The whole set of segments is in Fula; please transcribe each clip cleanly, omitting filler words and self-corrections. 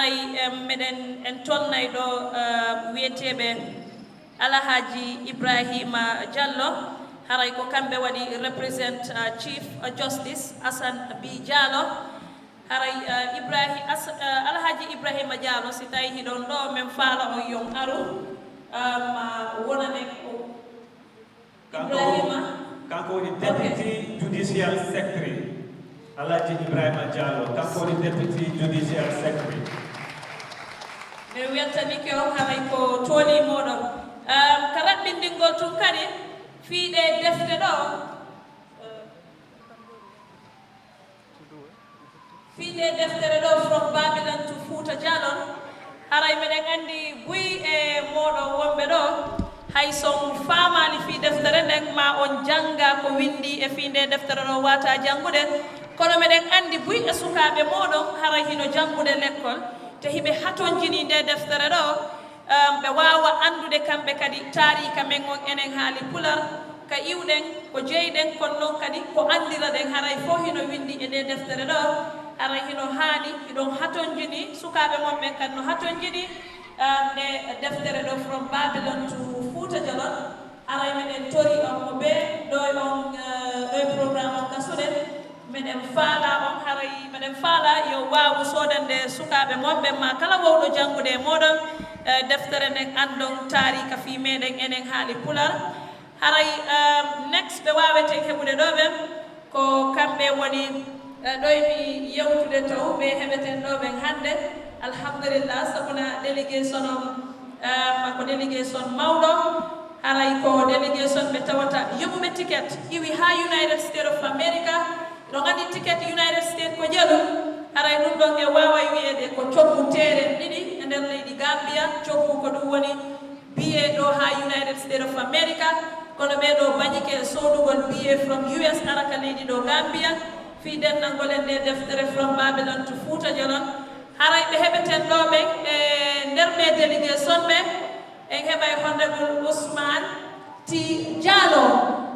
haray meɗen en tolnay ɗo wiyeteɓe Alhaji Ibrahima Jalloh haray ko kamɓe waɗi represent Chief Justice Assane B Jalloh haray Alhaji Ibrahima Jalloh si tawi hiɗon ɗo min faala on yon aru ma wonanen ko Ibrahima kanko woni Deputy Judicial Secretary Alhaji Ibrahima Jalloh kanko woni Deputy Judicial Secretary mi weltanike on haray ko tooli moɗon ka raɓɓindingol tun kadi fiiɗe defte ɗo fiiɗe deftere ɗo from Babylon to Fuuta Jalon haray meɗen andi buy e moɗon wonɓe ɗo hay son faamani fi deftere nden ma on janga ko windi e fi nde deftere ɗo wata jangude kono meɗen andi buy e sukaɓe moɗon haray hino jangude l'école te hiɓe hatonjini nde deftere ɗo ɓe wawa andude kamɓe kadi taarika men on enen haali pular ka iwɗen ko jeyɗen kono noon kadi ko andira ɗen haray fof hino windi e nde deftere ɗo haray hino haani hiɗon hatonjini sukaɓe mon ɓen kadi no hatonjini nde deftere ɗo from Babylon to Fuuta Jalon haray meɗen tori on mo ɓe ɗo on ɗo programme on gasuɗen meɗen faala on haray meɗen faala yo wawu sodande sukaɓe mon ɓen ma kala wowɗo jangude e moɗon deftere nden andon taarika fi meɗen enen haali pular haray next ɓe wawete heɓude ɗo ɓen ko kamɓe woni ɗoymi yewtude taw ɓe heɓeten ɗo ɓen hannde alhamdulillah sabuna délégation on ko délégation mawɗo haray ko délégation ɓe tawata yoɓuɓe ticket iwi ha United States of America ɗo gandi ticket United States ko ƴeelu haray ɗum ɗon e wawa wiyede ko coggu teeren ɗiɗi e nder leydi Gambia coggu ko ɗum woni biye ɗo ha United States of America kono ɓeɗo bañike sodugol biye from US araka leydi ɗo Gambia fi dennalngol e nde deftere from Babylon to Fuuta Jalon haray ɓe heɓeten ɗo ɓe e nder ɓe délégation ɓe en heɓay Honorable Ousman T Jalloh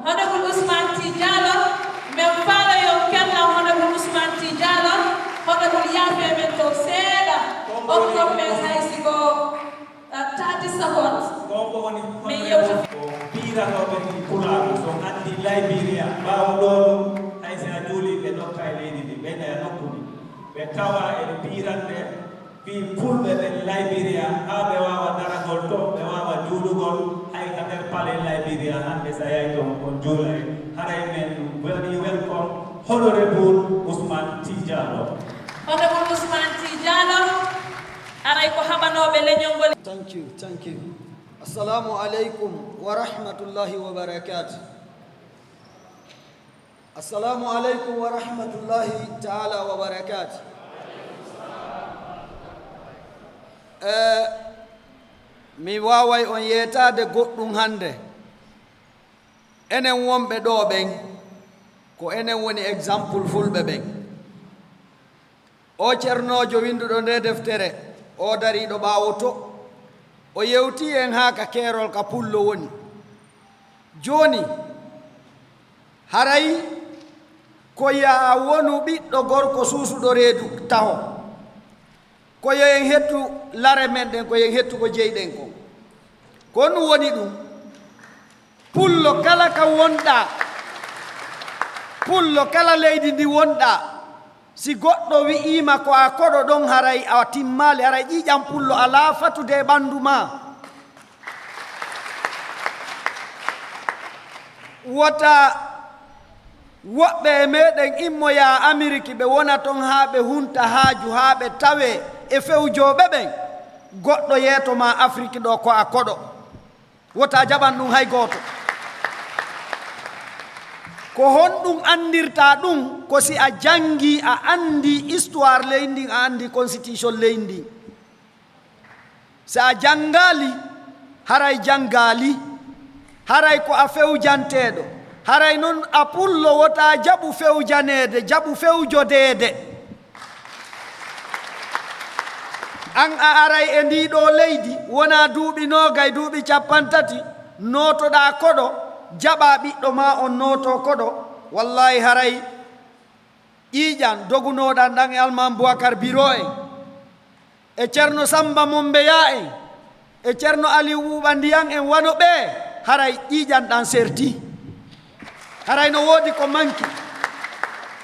Honorable Ousman T Jalloh men faala yo kellam Honorable Ousman T Jalloh Honorable yaafe men to seeɗa on ɗon men haysi ko 30 secondes min yewta piiranoɓe pulaar so andi Liberia ɓaawo ɗon hay si a juuli ɓe nokka e leydi ndi ɓeyna e nokkude ɓe tawa e piiranɓe fi fulɓe ɓe Liberia haa ɓe wawa daragol to ɓe wawa juulugol hay ka nder pale Liberia hande sa yahi ton on juulay haray men waɗi welcome Honorable Ousman T Jalloh. Honorable Ousman T Jalloh aray ko haɓanoɓe leñolngol. Thank you. Assalamu alaikum wa rahmatullahi wa barakatuh. Assalamu alaikum wa rahmatullahi ta'ala wa barakatuh. Mi waway on yetade goɗɗum hande enen wonɓe ɗo ɓen ko enen woni exemple fulɓe ɓen o ceernojo winduɗo nde deftere o dariɗo ɓaawo to o yewti en haa ka keerol ka pullo woni joni haray ko ya wonu ɓiɗɗo gorko suusuɗo reedu taho ko yo en hettu lare men ɗen ko yen hettu ko jeyɗen ko ɗum woni ɗum pullo kala ka wonɗa pullo kala leydi ndi wonɗa si goɗɗo wi'ima ko a koɗo ɗon haray a timmali haray ƴiƴam pullo ala fatude e ɓandu ma wota woɓɓe e meɗen immoya Amérique ɓe wona ton haa ɓe hunta haaju haa ɓe tawe e fewjoɓe ɓen goɗɗo yeetoma Afrique ɗo ko a koɗo wota jaɓan ɗum hay gooto ko honɗum andirta ɗum ko si a jangi a andi histoire leydi a andi constitution leydi si a jangali haray jangali haray ko a fewjanteɗo haray noon a pullo wota jaɓu fewjanede jaɓu fewjodede an a aray e ndiɗo leydi wona duuɓi nogay duuɓi 30 notoɗa koɗo jaɓa ɓiɗɗo ma on noto koɗo wallahi haray ƴiƴan dogunoɗan ɗan e alman Boubacar Biro en e ceerno Samba Mombeya en e ceerno Ali Wuɓandiyan en wano ɓe haray ƴiƴanɗan serti haray no woodi ko manki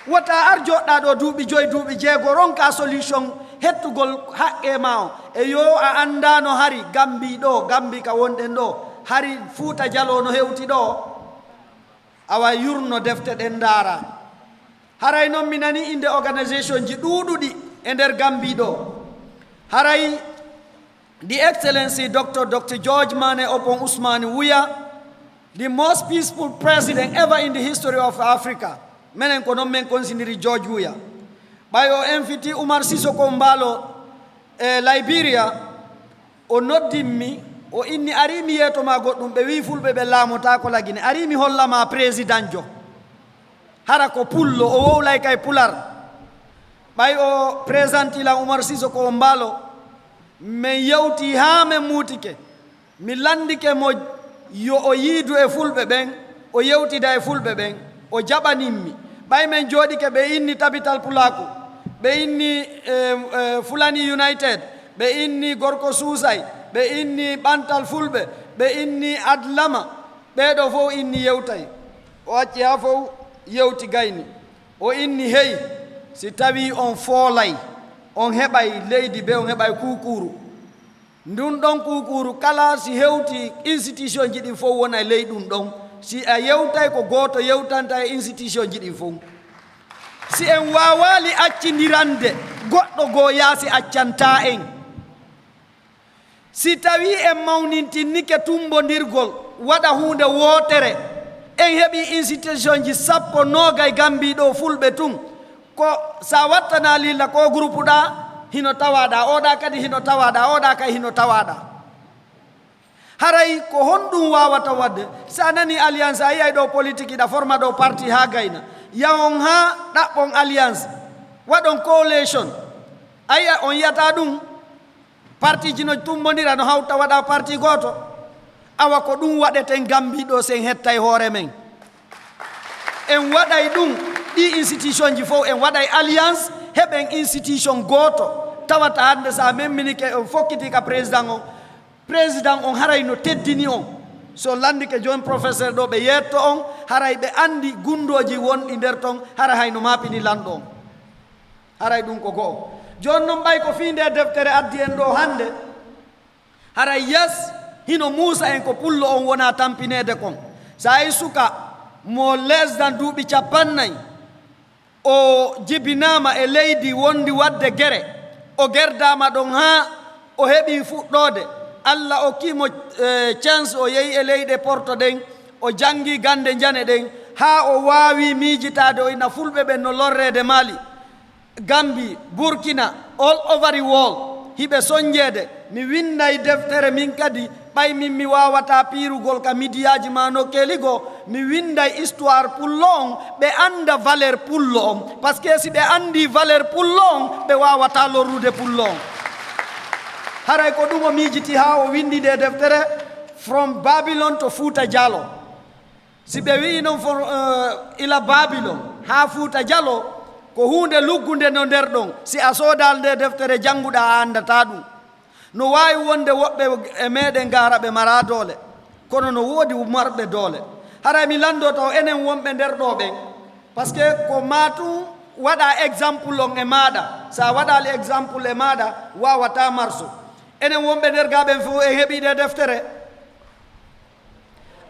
wota ar joɗɗa ɗo duuɓi joyi duuɓi jeego ronka solution hettugol haqqe ma o e yo a andano hari Gambi ɗo Gambi ka wonɗen ɗo hari Fuuta Jalloh no hewti ɗo awa yurno defte ɗen ndaara haray noon mi nani inde organisation ji ɗuuɗuɗi e nder Gambi ɗo haray The Excellency Dr. George Mane Opon Ousman Wuya, the most peaceful president ever in the history of Africa. Menen ko non men consideri George Wuya. Bayo MFT Umar Sissoko Mbalo Liberia o noddimmi o inni arimi yeto ma goɗɗum ɓe wi fulɓe ɓe laamota ko lagine arimi hollama président jo hara ko pullo o wowlay kay pular ɓay o présidente ila Umar Sissoko Mbalo min yewti ha min muutike mi landike mo yo o yiidu e fulɓe ɓen o yewtida e fulɓe ɓen o jaɓaninmi ɓay men jooɗike ɓe inni Tabital Pulaku ɓe inni Fulani United ɓe inni Gorko Suusay ɓe inni Ɓantal Fulɓe ɓe inni Adlama ɓeɗo fof inni yewtay o acci ha fof yewti gayni o inni hey si tawi on foolay on heɓay leydi be on heɓay kukuru ndun ɗon kukuru kala si hewti institution ji ɗin fof wona e ley ɗum ɗon si a yewtay ko gooto yewtanta e institution ji ɗin fof si en wawali accidirande goɗɗo goo yaasi accanta en si tawi en mawnintinnike tumbodirgol waɗa hunde wootere en heɓi institution ji 19 Gambi ɗo fulɓe tun ko sa wattana lilla ko groupe ɗa hino tawaɗa oɗa kadi hino tawaɗa oɗa kay hino tawaɗa haray ko honɗum wawata wadde sa nani alliance a yiyay ɗo politique iɗa forma ɗo parti ha gayna yawon ha ɗaɓɓon alliance waɗon coalition ayiya on yiyata ɗum parti ji no tumbodira no hawta waɗa parti goto awa ko ɗum waɗeten Gambi ɗo sen hettay hoore men en waɗay ɗum ɗi institution ji fof en waɗay alliance heɓen institution goto tawata hande sa memminike on fokkiti ka président on haray no teddini on so landike joni professeur ɗo ɓe yetto on haray ɓe andi gundoji wonɗi nder ton hara hayno mapini lanɗo on haray ɗum ko go'o joni noon ɓay ko fi nde deftere addi en ɗo hande haray yes hino muusa en ko pullo on wona tampinede kon sa yi suka mo lesdan duuɓi 50 o jibinama e leydi wondi wadde gere o gerdama ɗon ha o heɓi fuɗɗode Allah o kimo chance o yehi e leyɗe porto ɗen o jangi gande jane ɗen ha o wawi miijitade o ina fulɓe ɓen no lorrede Mali Gambi Burkina all over the world hiɓe soñjede mi winday deftere min kadi ɓay min mi wawata piirugol ka midiyaji ma no keligo mi winday histoire pullo on ɓe anda valeur pullo on par ce que si ɓe andi valeur pullo on ɓe wawata lorrude pullo on haray ko ɗum o miijiti ha o windi nde deftere from Babylon to Fuuta Jalloh si ɓe wi noon ila Babylon ha Fuuta Jalloh ko hunde luggude no nder ɗon si a soodal nde deftere jannguɗa a andata ɗum no wawi wonde woɓɓe e meɗen gara ɓe mara doole kono no woodi marɓe doole haray mi lando taw enen wonɓe nder ɗo ɓen par ce que ko matum waɗa exemple on e maɗa sa waɗali exemple e maɗa wawata marso enen wonɓe nder gaɓen fof en heeɓiɗe deftere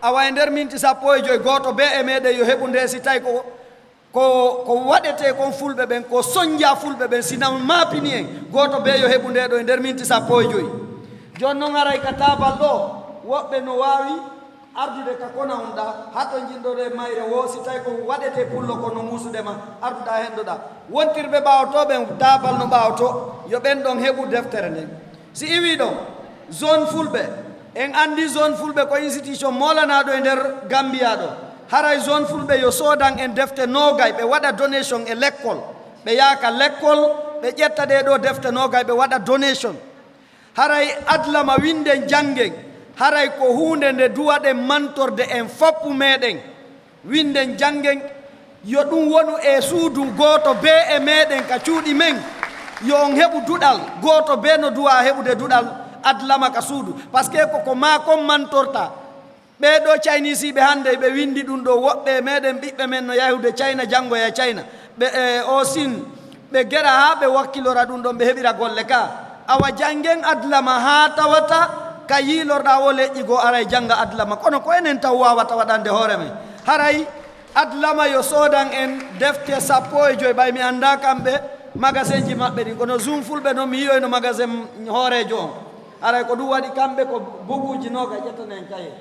awa e nder minti 15 goto be e meɗen yo heɓu nde si tawi ko waɗete kon fulɓe ɓen ko soñja fulɓe ɓen sina mapini en goto be yo heɓu nde ɗo e nder minti 15 joni noon aray ka tabal ɗo woɓɓe no wawi ardude ka kona on ɗa hato jinɗode mayre wo si tawi ko waɗete pullo kono musudema arduɗa henɗoɗa wontirɓe ɓawtoɓe tabal no ɓawto yo ɓen ɗon heɓu deftere nden si iwi ɗo zone fulɓe en andi zone fulɓe ko institution molanaɗo e nder Gambia ɗo haray zone fulɓe yo soodan en defte nogay ɓe waɗa donation e l'école ɓe yaaka l'école ɓe ƴetta ɗe ɗo defte nogay ɓe waɗa donation haray adlama winden janggen haray ko hunde nde duwaɗen mantorde en foppu meɗen winden janggen yo ɗum wonu e suudu goto be e meɗen ka cuuɗi men yo on heɓu duɗal goto be no duwa heɓude duɗal adlama ka suudu par ce que koko ma comme mantorta ɓeɗo Chinese ɓe hande ɓe windi ɗum ɗo woɓɓe meɗen ɓiɓɓe men no yahude China janggo ya China ɓe o sin ɓe gera ha ɓe wakkilora ɗum ɗon ɓe heɓira golle ka awa jangen adlama ha tawata ka yilorɗa o leƴƴi go aray janga adlama kono ko enen taw wawata waɗande hoore men haray adlama yo sodan en defte 15 ɓay mi anda kamɓe magasin ji maɓɓe ɗin kono zoom fulɓe noon mi yiyoyno magasin hoorejo on haray ko ɗum waɗi kamɓe ko boguji noga ƴettanen kaye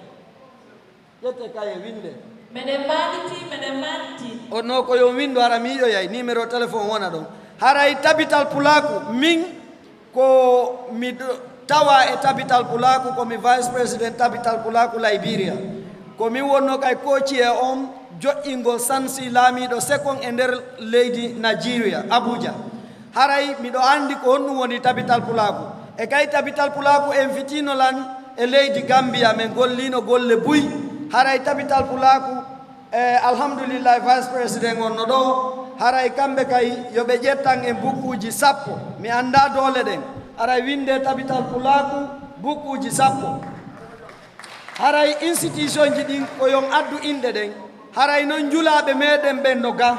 ƴette kaye winde meɗen maaliti o no ko yo windo hara mi yiyoyay numéro téléphone wona ɗon haray tabital pulaku min ko mi tawa e tabital pulaku komi vice président tabital pulaku Liberia komi wonno kay koci e on joƴƴingol sansi laamiɗo second e nder leydi Nigeria Abuja haray miɗo andi ko honɗum woni tabital pulaku e kay tabital pulaku en fitinolan e leydi Gambia min gollino golle buy haray tabital pulaku alhamdulillah vice président on no ɗo haray kamɓe kay yoɓe ƴettan en bukkuji 10 mi anda doole ɗen haray winde tabital pulaku bukkuji 10 haray institution ji ɗin ko yon addu inde ɗen haray noon julaɓe meɗen ɓen no ga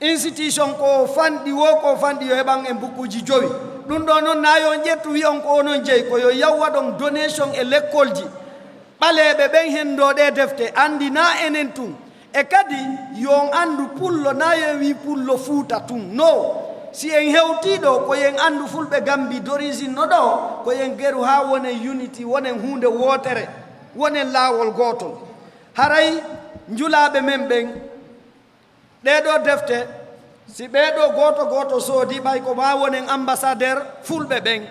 institution ko fanɗi wo ko fanɗi yo heɓan en bukkuji 5 ɗum ɗo noon na yon ƴettu wi on ko onon jeeyi ko yo yawwa ɗon donation e l'école ji ɓaleɓe ɓen hendoɗe defte andi na enen tun e kadi yon andu pullo na yen wi pullo Fuuta tun no si en hewtiɗo ko yen andu fulɓe Gambi d'origine no ɗo ko yen geru ha wonen unity wonen hunde wotere wonen laawol gotol haray julaɓe men ɓen ɗeɗo defte si ɓeɗo goto soodi ɓay ko ma wonen ambassadeur fulɓe ɓen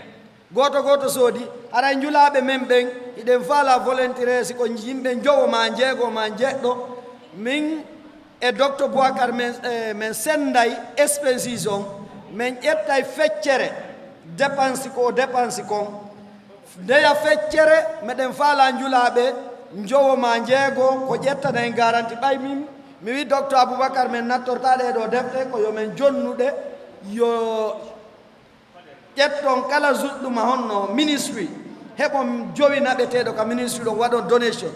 goto soodi haray julaɓe men ɓen iɗen faala volontaire si ko yimɓe jowo ma jeego ma jeɗɗo min e docteur Boubacar men senday expenses on min ƴettay feccere dépense kon ndeya feccere meɗen faala julaɓe jowo ma jeego ko ƴettana en garanti ɓay min mi wi docteur Aboubacar men nattortaɗe ɗo defte ko yomin jonnuɗe yo ƴetton kala zuɗɗuma honno ministry heɓon jowi naɓeteɗo ka ministry ɗon waɗon donation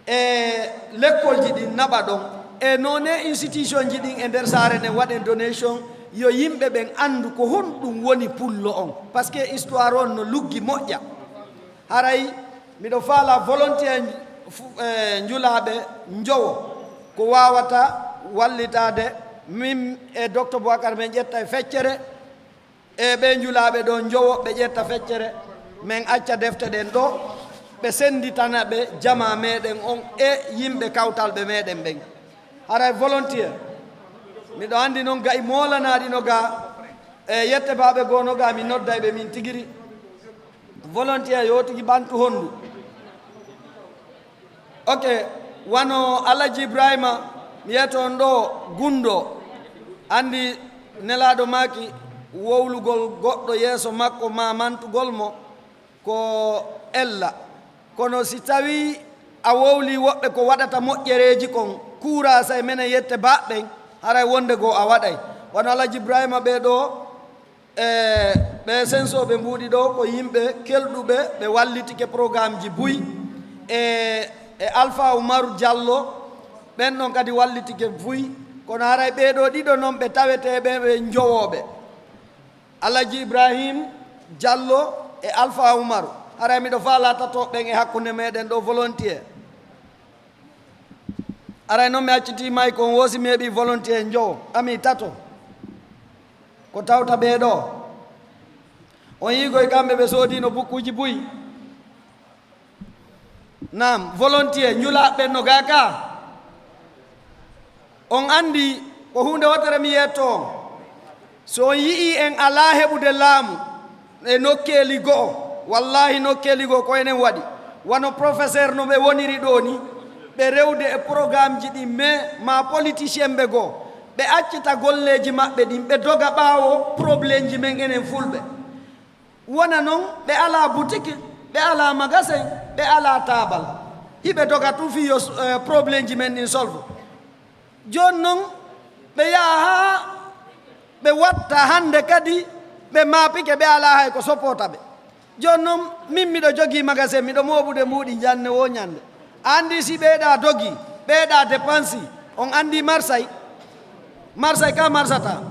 e l'école ji ɗin naɓa ɗon e none institution ji ɗin e nder saare nden waɗen donation yo yimɓe ɓen andu ko honɗum woni pullo on par ce que histoire on no luggi moƴƴa haray miɗo faala volontaire julaɓe jowo ko wawata wallitade min e docteur Boubacar men ƴetta e feccere e ɓe julaɓe ɗo jowo ɓe ƴetta feccere min acca defte ɗen ɗo ɓe senditana ɓe jama meɗen on e yimɓe kawtalɓe meɗen ɓen haray volontaire miɗo andi noon gayi molanaɗi no ga e yette baɓe goo no ga mi nodda ɓe min tigiri volontaire yo tigi ɓantu honndu ok wano Alaji Ibrahima mi yeton ɗo gundo andi nelaɗo maki wowlugol goɗɗo yeeso makko ma mantugol mo ko ella kono si tawi a wowli woɓɓe ko waɗata moƴƴereji kon courage e menen yette baɓɓen haray wonde goo a waɗay wono Alaji Ibrahima ɓe ɗo ɓe sensoɓe mbuuɗi ɗo ko yimɓe kelɗuɓe ɓe wallitike programme ji buy e Alpha Umaru Jalloh ɓen ɗon kadi wallitike buy kono haray ɓeɗo ɗiɗo noon ɓe taweteɓe ɓe jowoɓe Alaji Ibrahim Jalloh e Alpha Umaru haray miɗo faala tatoɓen e hakkunde meɗen ɗo volontaire aray noon mi acciti may kon wosi meeɓi volontaire jowo ami tato ko tawta ɓeɗo on yigoy kamɓe ɓe soodino bukkuji buy nam volontaire julaɓɓen no ga ka on andi ko hunde wotere mi yetto on so on yii en ala heɓude laamu e nokkeli go'o wallahi nokkeli goo ko enen waɗi wano professeur no ɓe woniri ɗo ni ɓe rewde e programme ji ɗin mais ma politicien ɓe goo ɓe accita golleji maɓɓe ɗin ɓe doga ɓaawo probléme ji men enen fulɓe wona noon ɓe ala boutique ɓe ala magasin ɓe ala tabal hiɓe doga tout fi yo probléme ji men ɗin solve joni noon ɓe yaha ha ɓe watta hande kadi ɓe maapike ɓe ala hay ko soppota ɓe joni noon min miɗo jogii magasin miɗo moɓude mbuuɗi janne wo ñande andi si ɓeeɗa dogi ɓeeɗa dépense on andi marsay ka marsata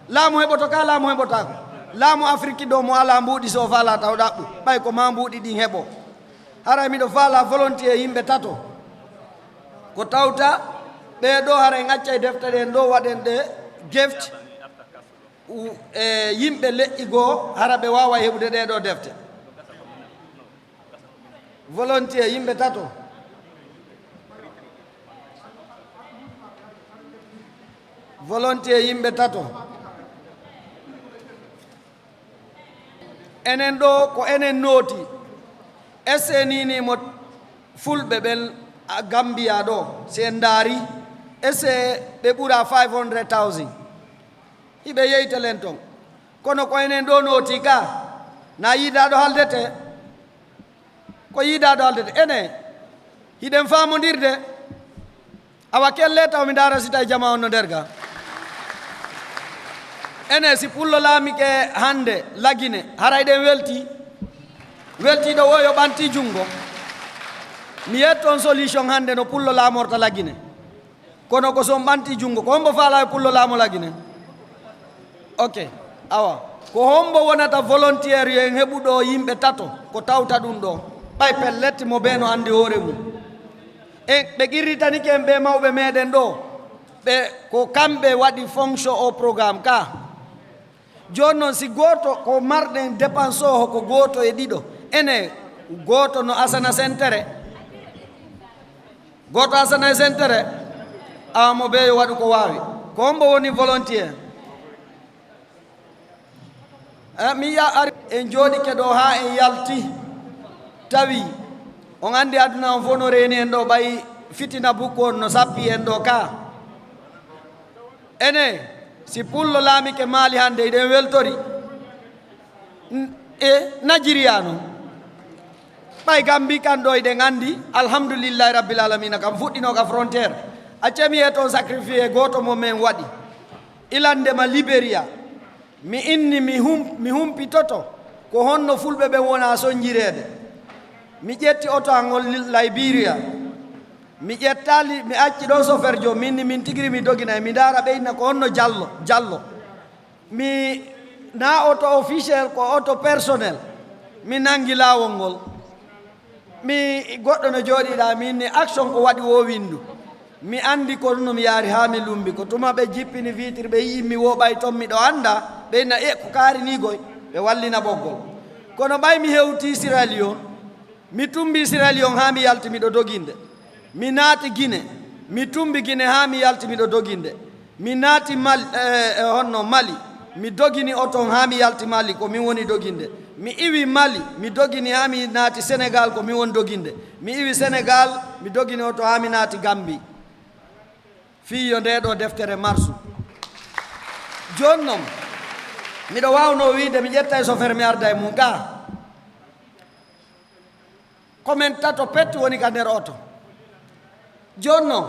laamu heɓoto ka laamu heɓotako laamu afrique ɗo mo ala mbuuɗi so faala taw ɗaɓɓu ɓay ko ma mbuuɗi ɗin heɓo haray miɗo faala volontier yimɓe tato ko tawta ɓeɗo haray ŋacca e deftere en ɗo waɗen ɗe gift e yimɓe leƴƴi goo hara ɓe wawa heɓude ɗeɗo defte volontier yimɓe tato volontier yimɓe tato enen ɗo ko enen nooti esse nini mo fulɓe ɓen Gambia ɗo si en daari esse ɓe ɓura 500,000 hiɓe yeytelen ton kono ko enen ɗo nooti ka na yiidaɗo haldete ko yiidaɗo haldete ene hiɗen famodirde awa kelle taw mi daara si tawi jama on no nder ga ene si pullo laamike hande lagine haray ɗen weltiɗo wo yo ɓanti jungo mi yetton solution hande no pullo laamorta lagine kono ko son ɓanti jungo ko hombo faala e pullo laamo lagine ok awa ko hombo wonata volontaire yo en heɓuɗo yimɓe tato ko tawta ɗum ɗo ɓay pelletti mo ɓe no andi hoore mum e ɓe qirritanike en ɓe mawɓe meɗen ɗo ɓe ko kamɓe waɗi fonction o programme ka joni noon si goto ko marɗen dépense o ko goto e ɗiɗo ene goto no asana sentere goto asana e sentere awamo ɓe yo waɗu ko wawi ko hombo woni volontaire mi ya ari en jooɗike ɗo ha en yalti tawi on andi aduna on fof no reeni en ɗo ɓay fitina bukku on no sappi en ɗo ka ene si pullo laamike maali hande eɗen weltori e Nigeria noon ɓay Gambi kan ɗo eɗen andi alhamdoulillahi rabbil alamina kam fuɗɗino ka frontiére accami e toon sacrifié goto mo men waɗi ilandema Libéria mi inni mi humpitoto ko honno fulɓe ɓe wona soñjirede mi ƴetti oto angol Liberia mi ƴettali mi acci ɗo chauffeur jo minni min tigiri mi dogina mi daara ɓeyna ko honno jallo mi na auto officiel ko auto personnel mi nangi laawol ngol mi goɗɗo no jooɗiɗa mi inni action ko waɗi wo windu mi andi ko no mi yaari ha mi lumbi ko tuma ɓe jippini vitre ɓe yii mi woɓay toon miɗo anda ɓeyna e ko kaari ni goy ɓe wallina ɓoggol kono ɓay mi hewti Sierra Leone mi tumbi Sierra Leone ha mi yalti miɗo doginde mi naati Guinée mi tumbi Guinée ha mi yalti miɗo doginde mi naati honno Mali mi dogini oton ha mi yalti Mali ko min woni doginde mi iwi Mali mi dogini ha mi naati Sénégal ko min woni doginde mi iwi Sénégal mi dogini oto ha mi naati Gambie fiyo nde ɗo deftere marsu joni noon miɗo wawno wiide mi ƴetta e chauffeur mi arda e mum ga komin tato petti woni ka nder oto joni noon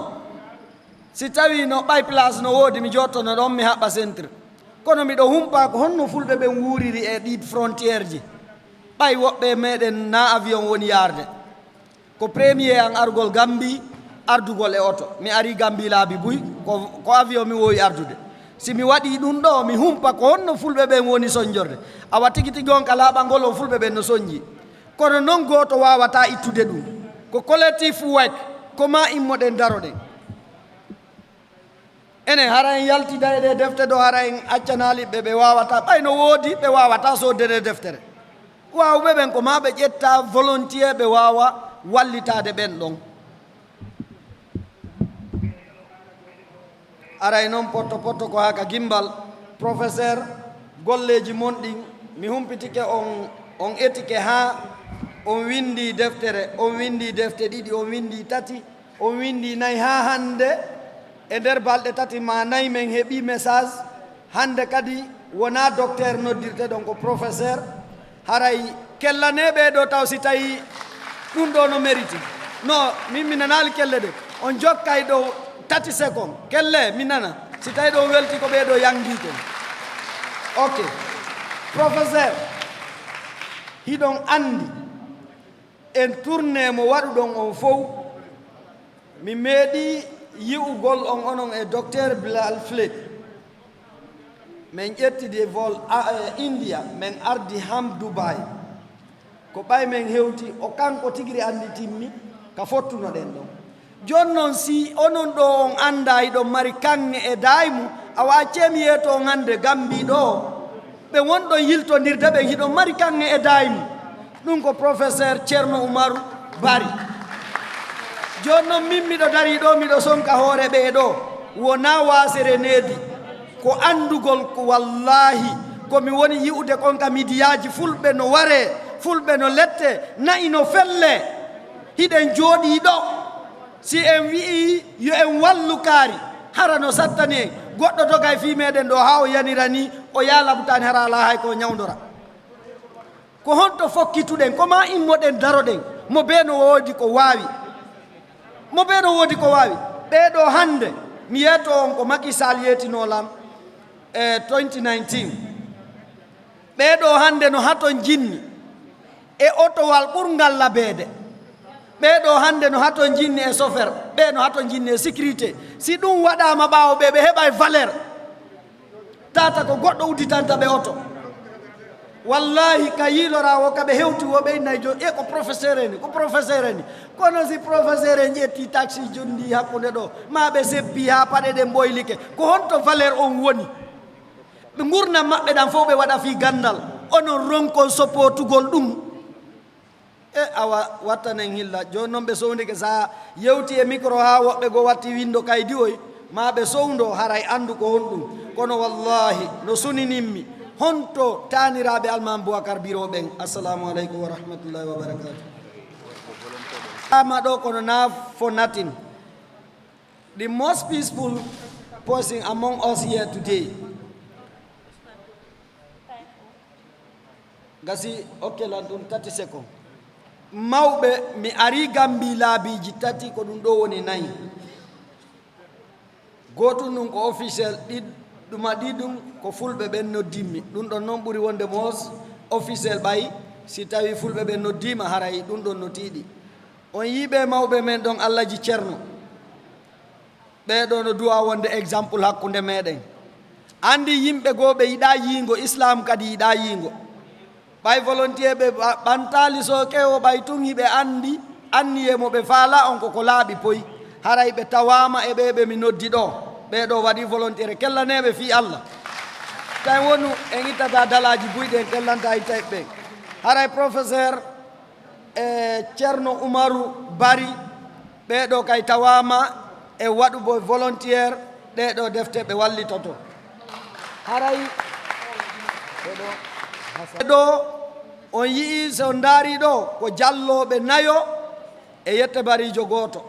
si tawi no ɓay place no woodi mi jottono ɗon mi haɓɓa centre kono miɗo humpa ko honno fulɓe ɓen wuuriri e ɗi frontiére ji ɓay woɓɓe meɗen na avion woni yarde ko premier an argol Gambi ardugol e oto mi ari Gambi laabi buy ko avion mi wowi ardude si mi waɗi ɗum ɗo mi humpa ko honno fulɓe ɓen woni soñjorde awa tigi tigi on ka laaɓangol on fulɓe ɓen no soñji kono noon goto wawata ittude ɗum ko collectif work ko ma immoɗen daroɗen ene hara en yaltida e defte ɗo hara en accanaliɓe ɓe wawata ɓay no woodi ɓe wawata soddede deftere wawɓe ɓen ko ma ɓe ƴetta volontier ɓe wawa wallitade ɓen ɗon aray noon potto ko haka gimbal professeur golleji mon ɗin mi humpitike on etike ha on windi deftere on windi defte ɗiɗi on windi tati on windi nayi ha hande e nder balɗe tati ma nayi men heeɓi message hande kadi wona docteur noddirte ɗon ko professeur haray kellaneɓe ɗo taw si tawi ɗum ɗo no mérite non min mi nanali kelle de on jokkay ɗo 30 secondes kelle mi nana si tawi ɗo welti ko ɓeɗo yangi kon ok professeur hiɗon andi en tourné mo waɗuɗon on fof mi meeɗi yi'ugol on onon e docteur Bilal Flet min ƴettidi vol India min ardi ham Dubai ko ɓay men hewti o kanko tigiri andi timmi ka fottuno ɗen ɗon jon noon si onon ɗo on anda iɗon mari kanŋe e daymu awa accemi yeeto on hande Gambi ɗo ɓe wonɗon yiltodirde ɓen hiɗon mari kanŋe e daymu ɗum ko professeur Ceerno Umaru Bari jon noon min miɗo dari ɗo miɗo sonka hoore ɓe ɗo wona wasere needi ko andugol ko wallahi komi woni yi'ude kon ka midiyaji fulɓe no ware fulɓe no lette nayi no felle hiɗen jooɗi ɗo si en wi'i yo en wallu kaari hara no sattani en goɗɗo doga e fi meɗen ɗo ha o yanira ni o yalabutani hara ala hay ko ñawdora ko honto fokkituɗen koma immoɗen daroɗen mo be no woodi ko waawi mo be no woodi ko waawi ɓeɗo hande mi yeeto on ko Macky Sall yeetinolam 2019 ɓeɗo hande no haton jinni e otowal ɓurgal labeede ɓeɗo hande no haton jinni e chauffeur ɓe no haton jinni e sécurité si ɗum waɗama ɓaawo ɓe heɓa valeur tata ko goɗɗo udditanta ɓe oto wallahi ka yiilorawo kaɓe hewti woɓe innayi jo e ko professeur eni ko professeur eni kono si professeur en ƴetti taxi jondi hakkude ɗo ma ɓe seppi ha paɗe ɗen ɓoylike ko honto valeur on woni ɓe gurnam maɓɓe ɗan fof ɓe waɗa fi gandal onon ronkon soppotugol ɗum e awa wattanen hilla joni noon ɓe sownike sa yewti e micro ha woɓɓe go watti windo kaydi oy ma ɓe sowndo haray andu ko honɗum kono wallahi no suninimmi honto taniraɓe Alman Boubacar Biro ɓen assalamu aleykum wa rahmatullahi wa barakatuh ama ɗo kono na for nothing the most peaceful person among us here today gasi okkelan ɗum 30 seconds mawɓe mi ari Gambi laabiji tati ko ɗum ɗo woni nayi gotum ɗum ko officiel ɗuma ɗiɗum ko fulɓe ɓen noddimmi ɗum ɗon noon ɓuri wonde mos officiel ɓay si tawi fulɓe ɓen noddima haray ɗum ɗon no tiiɗi on yiɓe mawɓe men ɗon Allahji Ceerno ɓeɗo no duwa wonde exemple hakkude meɗen andi yimɓe goo ɓe yiɗa yiingo islam kadi yiɗa yiingo ɓay volontier ɓe ɓantali so kewo ɓay tun hiɓe anniyemo ɓe faala on koko laaɓi poyi haray ɓe tawama e ɓeɓe mi noddi ɗo ɓeɗo waɗi volontiére kellaneɓe fi Allah tay wonu en ittata dalaji buyɗe en kellanta itta ɓe haray professeur Ceerno Umaru Bari ɓeɗo kay tawama e waɗubo volontiére ɗeɗo defte ɓe wallitoto haray ɗo on yii so ndaari ɗo ko jalloɓe nayo e yette barijo goto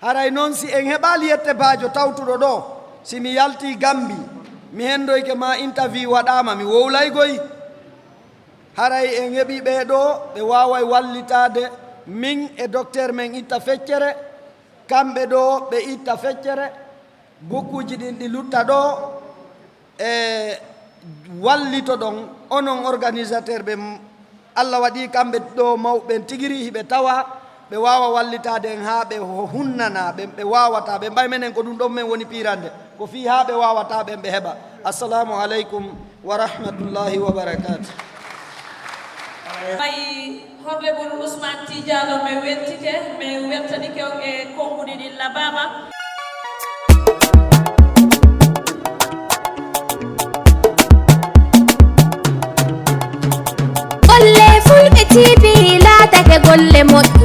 haray noon si en heɓali yette bajo tawtuɗo ɗo si mi yalti Gambi mi hendoyke ma interview waɗama mi wowlaygoyi haray en heɓi ɓeɗo ɓe waway wallitade min e docteur men itta feccere kamɓe ɗo ɓe itta feccere bokkuji ɗin ɗi lutta ɗo e wallito ɗon onon organisateur ɓe Allah waɗi kamɓe ɗo mawɓen tigiri hiɓe tawa ɓe wawa wallitade en ha ɓe hunnana ɓe wawata ɓe mbay menen ko ɗum ɗon men woni pirande ko fi ha ɓe wawata ɓen ɓe heɓa assalamu aleykum wa rahmatullahi wa barakatuh may honorable Ousman Jalon me weltike me weltanike on e konguɗi ɗin labama Fulbe TV laatake golle moƴƴi